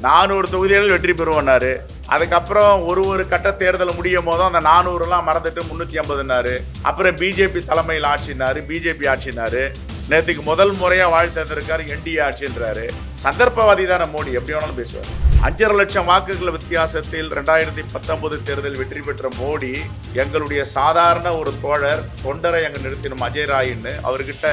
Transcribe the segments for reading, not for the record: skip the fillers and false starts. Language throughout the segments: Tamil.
400 தொகுதிகளில் வெற்றி பெறுவோன்னாரு. அதுக்கப்புறம் ஒரு கட்ட தேர்தல் முடியும் போதும் அந்த 400 மறந்துட்டு 350ன்னாரு. அப்புறம் பிஜேபி தலைமையில் ஆட்சினாரு, பிஜேபி ஆட்சினாரு. நேற்றுக்கு முதல் முறையா வாழ்த்து தந்திருக்காரு, என்டிஏ ஆட்சின்றாரு. சந்தர்ப்பவாதி தானே மோடி, எப்படி வேணாலும் பேசுவார். 5.5 லட்சம் வாக்குகள் வித்தியாசத்தில் 2019 தேர்தல் வெற்றி பெற்ற மோடி எங்களுடைய சாதாரண ஒரு தோழர் தொண்டரை அங்க நிறுத்தினோம் அஜய் ராயின்னு, அவர்கிட்ட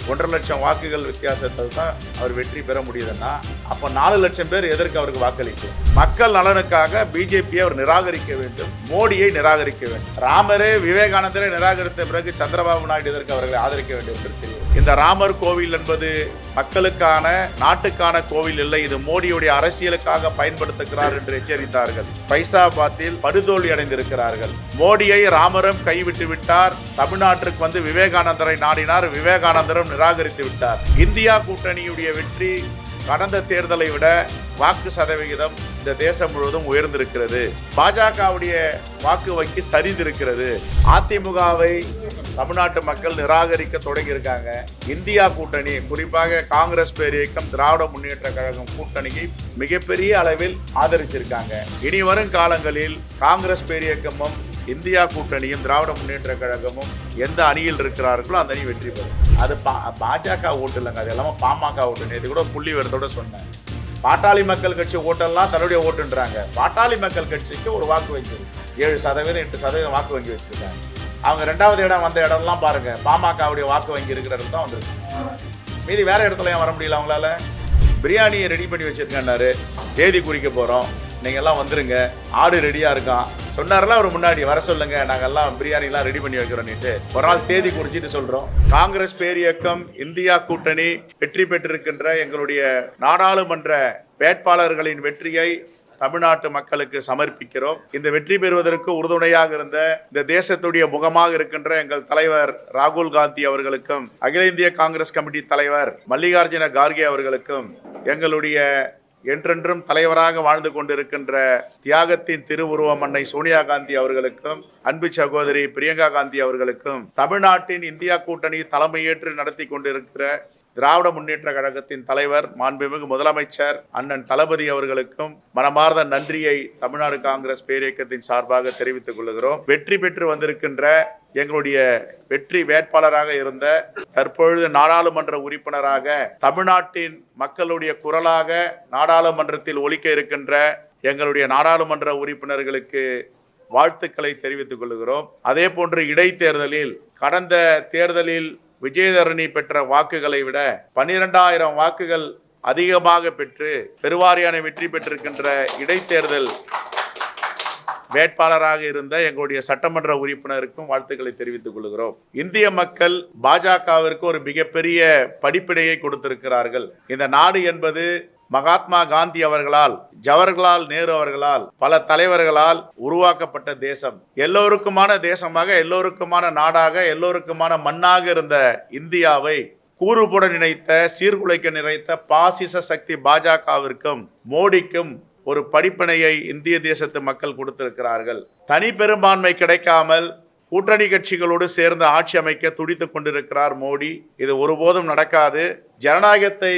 1.5 லட்சம் வாக்குகள் வித்தியாசத்தில் தான் அவர் வெற்றி பெற முடியுதுன்னா அப்ப 4 லட்சம் பேர் எதற்கு அவருக்கு வாக்களிக்கும்? மக்கள் நலனுக்காக பிஜேபியை அவர் நிராகரிக்க வேண்டும், மோடியை நிராகரிக்க வேண்டும். ராமரே விவேகானந்தரை நிராகரித்த பிறகு சந்திரபாபு நாயுடு எதற்கு அவர்களை ஆதரிக்க வேண்டும் என்று தெரியும். இந்த ராமர் கோவில் என்பது மக்களுக்கான நாட்டுக்கான கோவில் இல்லை, இது மோடியுடைய அரசியலுக்காக பயன்படுத்துகிறார் என்று எச்சரித்தார்கள். பைசாபாத்தில் படுதோல்வி அடைந்திருக்கிறார்கள். மோடியை ராமரும் கைவிட்டு விட்டார், தமிழ்நாட்டிற்கு வந்து விவேகானந்தரை நாடினார், விவேகானந்தரும் நிராகரித்து விட்டார். இந்தியா கூட்டணியுடைய வெற்றி கடந்த தேர்தலை விட வாக்கு சதவிகிதம் இந்த தேசம் முழுவதும் உயர்ந்திருக்கிறது. பாஜகவுடைய வாக்கு வங்கி சரிந்திருக்கிறது. அதிமுகவை தமிழ்நாட்டு மக்கள் நிராகரிக்க தொடங்கி இருக்காங்க. இந்தியா கூட்டணி, குறிப்பாக காங்கிரஸ் பேரியக்கம், திராவிட முன்னேற்ற கழகம் கூட்டணியை மிகப்பெரிய அளவில் ஆதரிச்சிருக்காங்க. இனி வரும் காலங்களில் காங்கிரஸ் பேரியக்கமும் இந்தியா கூட்டணியும் திராவிட முன்னேற்ற கழகமும் எந்த அணியில் இருக்கிறார்களோ அந்த அணி வெற்றி பெறும். அது பாஜக ஓட்டு இல்லைங்க, அது எல்லாமே பாமக ஓட்டு. நேற்று கூட புள்ளி விவரத்தோட சொன்னேன். பாட்டாளி மக்கள் கட்சி ஓட்டெல்லாம் தன்னுடைய ஓட்டுன்றாங்க. பாட்டாளி மக்கள் கட்சிக்கு ஒரு வாக்கு வங்கி 7%, 8% வாக்கு வங்கி வச்சிருக்காங்க. அவங்க 2வது இடம் வந்த இடம்லாம் பாருங்க, பாமகவுடைய வாக்கு வங்கி இருக்கிற இடத்துல தான் வந்துருக்கு. மீதி வேற இடத்துல ஏன் வர முடியல அவங்களால? பிரியாணியை ரெடி பண்ணி வச்சிருக்காரு, தேதி குறிக்க போறோம், நீங்க எல்லாம் வந்துருங்க, ஆடு ரெடியா இருக்கான் சொன்னார்ல அவர் முன்னாடி, வர சொல்லுங்க, நாங்கெல்லாம் பிரியாணிலாம் ரெடி பண்ணி வைக்கிறோம்னுட்டு ஒரு நாள் தேதி குறிச்சிட்டு சொல்றோம். காங்கிரஸ் பேரியக்கம், இந்தியா கூட்டணி வெற்றி பெற்றிருக்கின்ற எங்களுடைய நாடாளுமன்ற வேட்பாளர்களின் வெற்றியை தமிழ்நாட்டு மக்களுக்கு சமர்ப்பிக்கிறோம். இந்த வெற்றி பெறுவதற்கு உறுதுணையாக இருந்த இந்த தேசத்துடைய முகமாக இருக்கின்ற எங்கள் தலைவர் ராகுல் காந்தி அவர்களுக்கும், அகில இந்திய காங்கிரஸ் கமிட்டி தலைவர் மல்லிகார்ஜுன கார்கே அவர்களுக்கும், எங்களுடைய என்றென்றும் தலைவராக வாழ்ந்து கொண்டிருக்கின்ற தியாகத்தின் திருவுருவம் அன்னை சோனியா காந்தி அவர்களுக்கும், அன்பு சகோதரி பிரியங்கா காந்தி அவர்களுக்கும், தமிழ்நாட்டின் இந்தியா கூட்டணி தலைமையேற்று நடத்தி கொண்டிருக்கிற திராவிட முன்னேற்ற கழகத்தின் தலைவர் மாண்புமிகு முதலமைச்சர் அண்ணன் தளபதி அவர்களுக்கும் மனமார்ந்த நன்றியை தமிழ்நாடு காங்கிரஸ் பேரியக்கத்தின் சார்பாக தெரிவித்துக் கொள்கிறோம். வெற்றி பெற்று வந்திருக்கின்ற எங்களுடைய வெற்றி வேட்பாளராக இருந்த, தற்பொழுது நாடாளுமன்ற உறுப்பினராக, தமிழ்நாட்டின் மக்களுடைய குரலாக நாடாளுமன்றத்தில் ஒலிக்க இருக்கின்ற எங்களுடைய நாடாளுமன்ற உறுப்பினர்களுக்கு வாழ்த்துக்களை தெரிவித்துக் கொள்கிறோம். அதே போன்று இடைத்தேர்தலில், கடந்த தேர்தலில் விஜயதரணி பெற்ற வாக்குகளை விட 12,000 வாக்குகள் அதிகமாக பெற்று பெருவாரியான வெற்றி பெற்றிருக்கின்ற இடைத்தேர்தல் வேட்பாளராக இருந்த எங்களுடைய சட்டமன்ற உறுப்பினருக்கும் வாழ்த்துக்களை தெரிவித்துக் கொள்கிறோம். இந்திய மக்கள் பாஜகவிற்கு ஒரு மிகப்பெரிய படிப்பினையை கொடுத்திருக்கிறார்கள். இந்த நாடு என்பது மகாத்மா காந்தி அவர்களால், ஜவஹர்லால் நேரு அவர்களால், பல தலைவர்களால் உருவாக்கப்பட்ட தேசம். எல்லோருக்குமான தேசமாக, எல்லோருக்குமான நாடாக, எல்லோருக்குமான மண்ணாக இருந்த இந்தியாவை கூறுபட நினைத்த, சீர்குலைக்க நினைத்த பாசிச சக்தி பாஜகவிற்கும் மோடிக்கும் ஒரு படிப்பினையை இந்திய தேசத்து மக்கள் கொடுத்திருக்கிறார்கள். தனி பெரும்பான்மை கிடைக்காமல் கூட்டணி கட்சிகளோடு சேர்ந்து ஆட்சி அமைக்க துடித்துக் கொண்டிருக்கிறார் மோடி. இது ஒருபோதும் நடக்காது. ஜனநாயகத்தை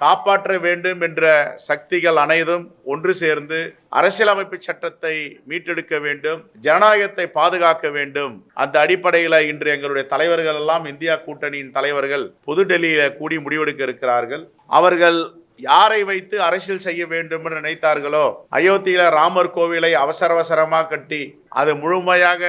காப்பாற்ற வேண்டும் என்ற சக்திகள் அனைத்தும் ஒன்று சேர்ந்து அரசியலமைப்பு சட்டத்தை மீட்டெடுக்க வேண்டும், ஜனநாயகத்தை பாதுகாக்க வேண்டும். அந்த அடிப்படையில் இன்று எங்களுடைய தலைவர்கள் எல்லாம், இந்தியா கூட்டணியின் தலைவர்கள் புதுடெல்லியில கூடி முடிவெடுக்க இருக்கிறார்கள். அவர்கள் யாரை வைத்து அரசியல் செய்ய வேண்டும் என்று நினைத்தார்களோ, அயோத்தியில ராமர் கோவிலை அவசரமாக கட்டி அது முழுமையாக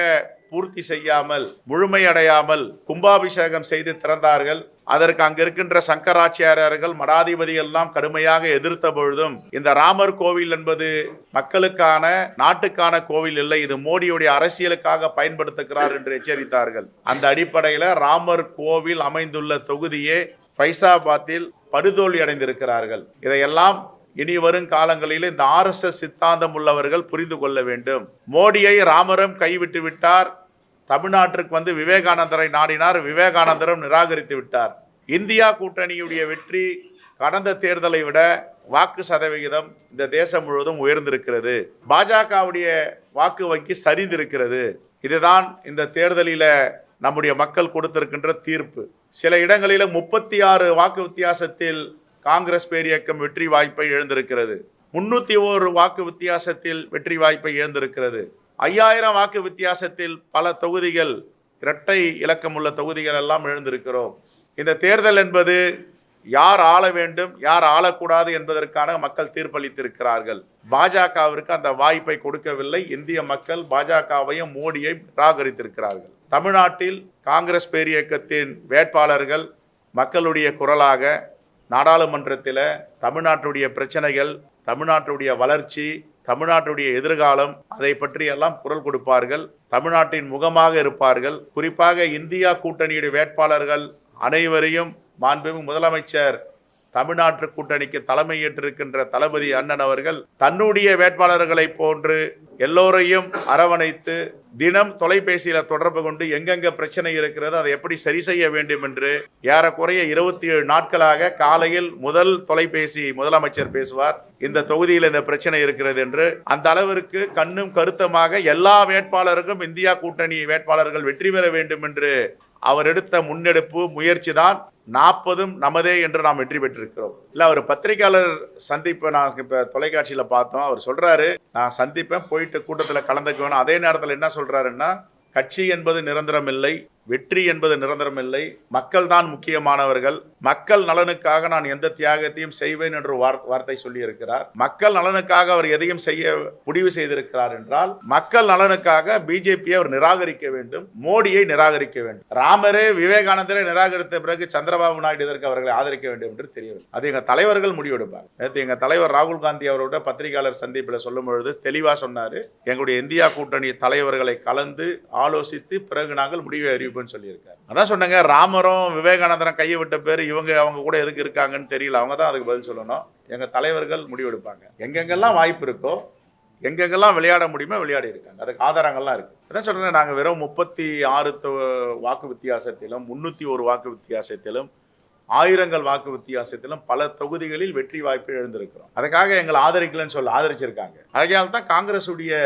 பூர்த்தி செய்யாமல், முழுமையடையாமல் கும்பாபிஷேகம் செய்து திறந்தார்கள். அதற்கு அங்க இருக்கின்ற சங்கராச்சாரியர்கள், மடாதிபதிகள் எல்லாம் கடுமையாக எதிர்த்த பொழுதும், இந்த ராமர் கோவில் என்பது மக்களுக்கான, நாட்டுக்கான கோவில் இல்லை, இது மோடியுடைய அரசியலுக்காக பயன்படுத்துகிறார் என்று எச்சரித்தார்கள். அந்த அடிப்படையில் ராமர் கோவில் அமைந்துள்ள தொகுதியே பைசாபாத்தில் படுதோல்வி அடைந்திருக்கிறார்கள். இதையெல்லாம் இனி வரும் காலங்களில் இந்த RSS சித்தாந்தம் உள்ளவர்கள் புரிந்து கொள்ள வேண்டும். மோடியை ராமரும் கைவிட்டு விட்டார், தமிழ்நாட்டிற்கு வந்து விவேகானந்தரை நாடினார், விவேகானந்தரும் நிராகரித்து விட்டார். இந்தியா கூட்டணியுடைய வெற்றி கடந்த தேர்தலை விட வாக்கு சதவிகிதம் இந்த தேசம் முழுவதும் உயர்ந்திருக்கிறது. பாஜகவுடைய வாக்கு வங்கி சரிந்திருக்கிறது. இதுதான் இந்த தேர்தலில் நம்முடைய மக்கள் கொடுத்திருக்கின்ற தீர்ப்பு. சில இடங்களில் 36 வாக்கு வித்தியாசத்தில் காங்கிரஸ் பேரியக்கம் வெற்றி வாய்ப்பை இழந்திருக்கிறது. 301 வாக்கு வித்தியாசத்தில் வெற்றி வாய்ப்பை இழந்திருக்கிறது. 5000 வாக்கு வித்தியாசத்தில் பல தொகுதிகள், இரட்டை இலக்கம் உள்ள தொகுதிகள் எல்லாம் இழந்திருக்கிறோம். இந்த தேர்தல் என்பது யார் ஆள வேண்டும், யார் ஆளக்கூடாது என்பதற்கான மக்கள் தீர்ப்பளித்திருக்கிறார்கள். பாஜகவிற்கு அந்த வாய்ப்பை கொடுக்கவில்லை. இந்திய மக்கள் பாஜகவையும் மோடியை நிராகரித்திருக்கிறார்கள். தமிழ்நாட்டில் காங்கிரஸ் பேரியக்கத்தின் வேட்பாளர்கள் மக்களுடைய குரலாக நாடாளுமன்றத்தில் தமிழ்நாட்டுடைய பிரச்சனைகள், தமிழ்நாட்டுடைய வளர்ச்சி, தமிழ்நாட்டுடைய எதிர்காலம், அதை பற்றி எல்லாம் குரல் கொடுப்பார்கள். தமிழ்நாட்டின் முகமாக இருப்பார்கள். குறிப்பாக இந்தியா கூட்டணியுடைய வேட்பாளர்கள் அனைவரையும் மாண்புமிகு முதலமைச்சர் தமிழ்நாட்டு கூட்டணிக்கு தலைமை ஏற்றிருக்கின்ற தளபதி அண்ணன் அவர்கள் தன்னுடைய வேட்பாளர்களை போன்று எல்லோரையும் அரவணைத்து தினம் தொலைபேசியில் தொடர்பு கொண்டு எங்கெங்க பிரச்சனை இருக்கிறது, அதை எப்படி சரி செய்ய வேண்டும் என்று ஏறக்குறைய 27 நாட்களாக காலையில் முதல் தொலைபேசி முதலமைச்சர் பேசுவார். இந்த தொகுதியில் இந்த பிரச்சனை இருக்கிறது என்று. அந்த அளவிற்கு கண்ணும் கருத்தமாக எல்லா வேட்பாளருக்கும் இந்தியா கூட்டணி வேட்பாளர்கள் வெற்றி பெற வேண்டும் என்று அவர் எடுத்த முன்னெடுப்பு முயற்சி தான் 40 நமதே என்று நாம் வெற்றி பெற்றிருக்கிறோம். இல்லை, அவர் பத்திரிகையாளர் சந்திப்பை நான் இப்போ தொலைக்காட்சியில் பார்த்தோம். அவர் சொல்கிறாரு, நான் சந்திப்பேன், போயிட்டு கூட்டத்தில் கலந்துக்குவேன். அதே நேரத்தில் என்ன சொல்கிறாருன்னா, கட்சி என்பது நிரந்தரம் இல்லை, வெற்றி என்பது நிரந்தரம் இல்லை, மக்கள் தான் முக்கியமானவர்கள், மக்கள் நலனுக்காக நான் எந்த தியாகத்தையும் செய்வேன் என்று வார்த்தை சொல்லியிருக்கிறார். மக்கள் நலனுக்காக அவர் எதையும் செய்ய முடிவு செய்திருக்கிறார் என்றால் மக்கள் நலனுக்காக பிஜேபியை அவர் நிராகரிக்க வேண்டும், மோடியை நிராகரிக்க வேண்டும். ராமரே விவேகானந்தரை நிராகரித்த பிறகு சந்திரபாபு நாயுடு இதற்கு அவர்களை ஆதரிக்க வேண்டும் என்று தெரியவில்லை. அது எங்கள் தலைவர்கள் முடிவெடுப்பார். நேற்று எங்கள் தலைவர் ராகுல் காந்தி அவரோட பத்திரிகையாளர் சந்திப்பில் சொல்லும் பொழுது தெளிவாக சொன்னார், எங்களுடைய இந்தியா கூட்டணி தலைவர்களை கலந்து ஆலோசித்து பிறகு நாங்கள் முடிவை அறிவிப்போம்னு சொல்லியிருக்காரு. அதான் சொன்னாங்க, ராமரும் விவேகானந்தரும் கையை விட்ட பேர் அவங்க கூட எதுக்கு இருக்காங்கன்னு தெரியல. அவங்க தான் அதுக்கு பதில் சொல்லணும். எங்கள் தலைவர்கள் முடிவெடுப்பாங்க. எங்கெங்கெல்லாம் வாய்ப்பு இருக்கோ, எங்கெங்கெல்லாம் விளையாட முடியுமோ விளையாடி இருக்காங்க. அதுக்கு ஆதாரங்கள்லாம் இருக்கு. அதான் சொல்றேன், நாங்கள் வெறும் 36 வாக்கு வித்தியாசத்திலும் 301 வாக்கு வித்தியாசத்திலும் 1000 வாக்கு வித்தியாசத்திலும் பல தொகுதிகளில் வெற்றி வாய்ப்பை எழுந்திருக்கிறோம். அதுக்காக எங்களை ஆதரிக்கலன்னு சொல்ல ஆதரிச்சிருக்காங்க. அதனால தான் காங்கிரசுடைய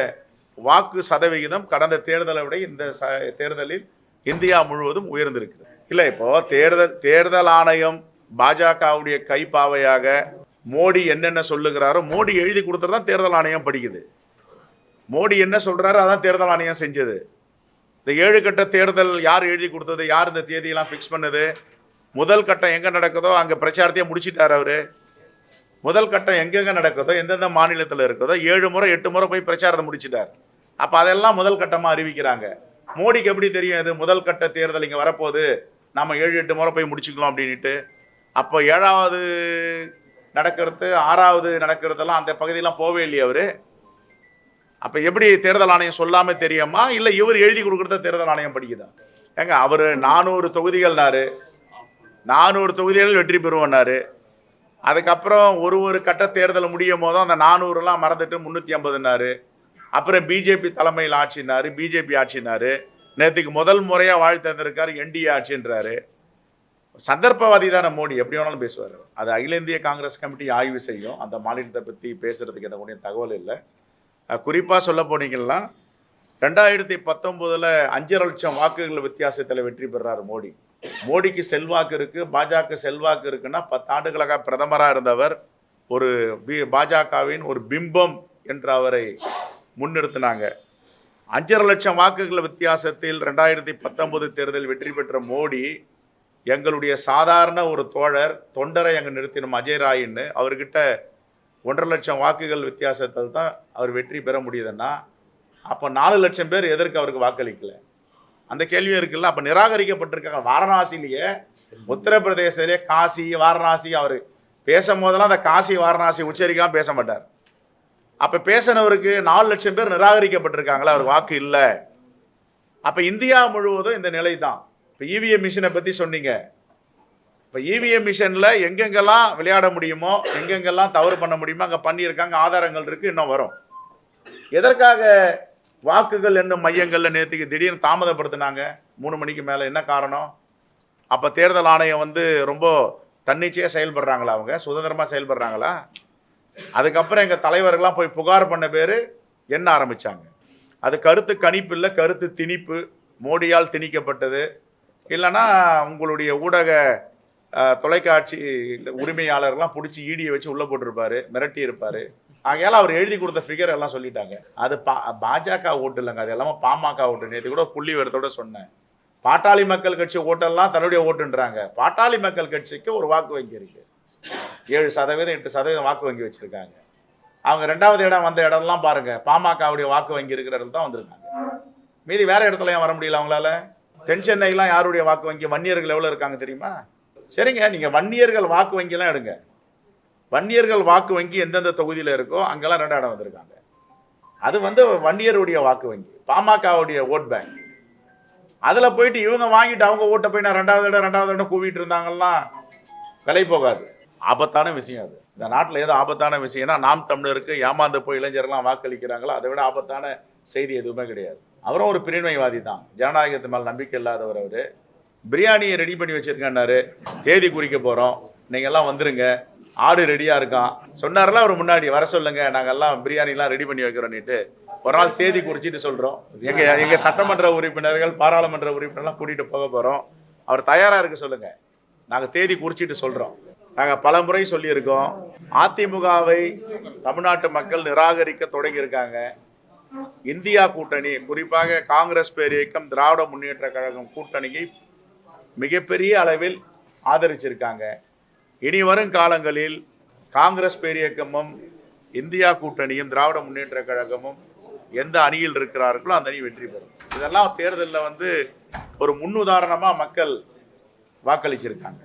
வாக்கு சதவிகிதம் கடந்த தேர்தலை விட இந்த தேர்தலில் இந்தியா முழுவதும் உயர்ந்திருக்கிறது. இல்லை, இப்போ தேர்தல் ஆணையம் பாஜகவுடைய கைப்பாவையாக மோடி என்னென்ன சொல்லுகிறாரோ, மோடி எழுதி கொடுத்ததான் தேர்தல் ஆணையம் படிக்குது. மோடி என்ன சொல்றாரோ அதான் தேர்தல் ஆணையம் செஞ்சது. இந்த 7 கட்ட தேர்தல் யார் எழுதி கொடுத்தது, யார் இந்த தேதியெல்லாம் ஃபிக்ஸ் பண்ணது? முதல் கட்டம் எங்கே நடக்குதோ அங்கே பிரச்சாரத்தையே முடிச்சிட்டார் அவர். முதல் கட்டம் எங்கெங்கே நடக்குதோ, எந்தெந்த மாநிலத்தில் இருக்குதோ 7 முறை 8 முறை போய் பிரச்சாரத்தை முடிச்சிட்டார். அப்போ அதெல்லாம் முதல் கட்டமாக அறிவிக்கிறாங்க. மோடிக்கு எப்படி தெரியும் இது முதல் கட்ட தேர்தல் இங்கே வரப்போகுது, நம்ம 7-8 முறை போய் முடிச்சுக்கலாம் அப்படின்ட்டு? அப்போ 7வது நடக்கிறது, 6வது நடக்கிறதெல்லாம் அந்த பகுதியெல்லாம் போவே இல்லையே அவர். அப்போ எப்படி தேர்தல் ஆணையம் சொல்லாமல் தெரியுமா, இல்லை இவர் எழுதி கொடுக்குறத தேர்தல் ஆணையம் படிக்குதா? ஏங்க, அவர் 400 தொகுதிகள்னாரு, 400 தொகுதிகள் வெற்றி பெறுவோன்னாரு. அதுக்கப்புறம் ஒரு கட்ட தேர்தல் முடியும் போதும் அந்த 400 மறந்துட்டு 350ன்னாரு. அப்புறம் பிஜேபி தலைமையில் ஆட்சினாரு, பிஜேபி ஆட்சினாரு. நேற்றுக்கு முதல் முறையாக வாழ்த்து தந்திருக்காரு, என்டிஏ ஆட்சின்றாரு. சந்தர்ப்பவாதி தானே மோடி, எப்படி வேணாலும் பேசுவார். அது அகில இந்திய காங்கிரஸ் கமிட்டி ஆய்வு செய்யும். அந்த மாநிலத்தை பற்றி பேசுறதுக்கு எனக்கு தகவல் இல்லை. குறிப்பாக சொல்ல போனீங்கன்னா 2019 5.5 லட்சம் வாக்குகள் வித்தியாசத்தில் வெற்றி பெறார் மோடி. மோடிக்கு செல்வாக்கு இருக்கு, பாஜக செல்வாக்கு இருக்குன்னா 10 ஆண்டுகளாக பிரதமராக இருந்தவர் ஒரு பாஜகவின் ஒரு பிம்பம் என்று அவரை முன்னிறுத்தினாங்க. 5.5 லட்சம் வாக்குகள் வித்தியாசத்தில் 2019 தேர்தலில் வெற்றி பெற்ற மோடி எங்களுடைய சாதாரண ஒரு தொண்டரை அங்கே நிறுத்தினோம், அஜய் ராயின்னு. அவர்கிட்ட 1.5 லட்சம் வாக்குகள் வித்தியாசத்தில் தான் அவர் வெற்றி பெற முடியுதுன்னா, அப்போ 4 லட்சம் பேர் எதற்கு அவருக்கு வாக்களிக்கல? அந்த கேள்வியும் இருக்குல்ல. அப்போ நிராகரிக்கப்பட்டிருக்காங்க. வாரணாசிலேயே, உத்தரப்பிரதேசத்திலே காசி வாரணாசி, அவர் பேசும் போதெல்லாம் அந்த காசி வாரணாசி உச்சரிக்காமல் பேச மாட்டார். அப்போ பேசினவருக்கு 4 லட்சம் பேர் நிராகரிக்கப்பட்டிருக்காங்களா, அவர் வாக்கு இல்லை. அப்போ இந்தியா முழுவதும் இந்த நிலை தான். இப்போ இவிஎம் மிஷினை பற்றி சொன்னீங்க. இப்போ இவிஎம் மிஷினில் எங்கெங்கெல்லாம் விளையாட முடியுமோ, எங்கெங்கெல்லாம் தவறு பண்ண முடியுமோ அங்கே பண்ணியிருக்காங்க. ஆதாரங்கள் இருக்குது, இன்னும் வரும். எதற்காக வாக்குகள் என்னும் மையங்களில் நேற்றுக்கு திடீர்னு தாமதப்படுத்தினாங்க 3 மணிக்கு மேலே? என்ன காரணம்? அப்போ தேர்தல் ஆணையம் ரொம்ப தன்னிச்சையாக செயல்படுறாங்களா, அவங்க சுதந்திரமாக செயல்படுறாங்களா? அதுக்கப்புறம் எங்கள் தலைவர்கள்லாம் போய் புகார் பண்ண பேர் என்ன ஆரம்பித்தாங்க. அது கருத்து கணிப்பு இல்லை, கருத்து திணிப்பு, மோடியால் திணிக்கப்பட்டது. இல்லைன்னா உங்களுடைய ஊடக தொலைக்காட்சி உரிமையாளர்லாம் பிடிச்சி ஈடியை வச்சு உள்ளே போட்டிருப்பார், மிரட்டி இருப்பார். ஆகையால அவர் எழுதி கொடுத்த ஃபிகர் எல்லாம் சொல்லிட்டாங்க. அது பாஜக ஓட்டு இல்லைங்க, அது எல்லாமே பாமக ஓட்டு. நேற்று கூட புள்ளி விவரத்தோட சொன்னேன். பாட்டாளி மக்கள் கட்சி ஓட்டெல்லாம் தன்னுடைய ஓட்டுன்றாங்க. பாட்டாளி மக்கள் கட்சிக்கு ஒரு வாக்கு வங்கி இருக்கு, 7% 8% வாக்கு வங்கி வச்சிருக்காங்க. அவங்க 2வது இடம் வந்த இடம்லாம் பாருங்க, பாமகவுடைய வாக்கு வங்கி இருக்கிற இடத்துல தான் வந்திருக்காங்க. மீதி வேற இடத்துல ஏன் வர முடியல அவங்களால? தென் சென்னைலாம் யாருடைய வாக்கு வங்கி? வன்னியர்கள் எவ்வளவு இருக்காங்க தெரியுமா? சரிங்க, நீங்க வன்னியர்கள் வாக்கு வங்கிலாம் எடுங்க. வன்னியர்கள் வாக்கு வங்கி எந்தெந்த தொகுதியில் இருக்கோ அங்கெல்லாம் 2 இடம் வந்திருக்காங்க. அது வன்னியருடைய வாக்கு வங்கி, பாமகவுடைய ஓட் பேங்க். அதுல போயிட்டு இவங்க வாங்கிட்டு அவங்க ஓட்டை போய் நான் 2வது இடம் கூவிட்டு இருந்தாங்கலாம், விலை போகாது. ஆபத்தான விஷயம் அது. இந்த நாட்டில் ஏதோ ஆபத்தான விஷயம்னா நாம் தமிழருக்கு ஏமாந்து போய் இளைஞர்லாம் வாக்களிக்கிறாங்களோ அதை விட ஆபத்தான செய்தி எதுவுமே கிடையாது. அவரும் ஒரு பிரிவினைவாதி தான், ஜனநாயகத்து மேல் நம்பிக்கை இல்லாதவர். அவர் பிரியாணியை ரெடி பண்ணி வச்சிருக்கேன்னாரு, தேதி குறிக்க போகிறோம், நீங்கள் எல்லாம் வந்துருங்க, ஆடு ரெடியாக இருக்கான் சொன்னார்ல அவர். முன்னாடி வர சொல்லுங்க, நாங்கள் எல்லாம் பிரியாணிலாம் ரெடி பண்ணி வைக்கிறோன்னுட்டு ஒரு நாள் தேதி குறிச்சிட்டு சொல்கிறோம். எங்கள் சட்டமன்ற உறுப்பினர்கள் பாராளுமன்ற உறுப்பினர்லாம் கூட்டிகிட்டு போக போகிறோம், அவர் தயாராக இருக்க சொல்லுங்கள், நாங்கள் தேதி குறிச்சிட்டு சொல்கிறோம். நாங்கள் பல முறை சொல்லியிருக்கோம், அதிமுகவை தமிழ்நாட்டு மக்கள் நிராகரிக்க தொடங்கியிருக்காங்க. இந்தியா கூட்டணி, குறிப்பாக காங்கிரஸ் பேரியக்கம் திராவிட முன்னேற்ற கழகம் கூட்டணியை மிகப்பெரிய அளவில் ஆதரிச்சிருக்காங்க. இனி வரும் காலங்களில் காங்கிரஸ் பேரியக்கமும் இந்தியா கூட்டணியும் திராவிட முன்னேற்ற கழகமும் எந்த அணியில் இருக்கிறார்களோ அந்த அணி வெற்றி பெறும். இதெல்லாம் தேர்தலில் ஒரு முன்னுதாரணமாக மக்கள் வாக்களிச்சிருக்காங்க.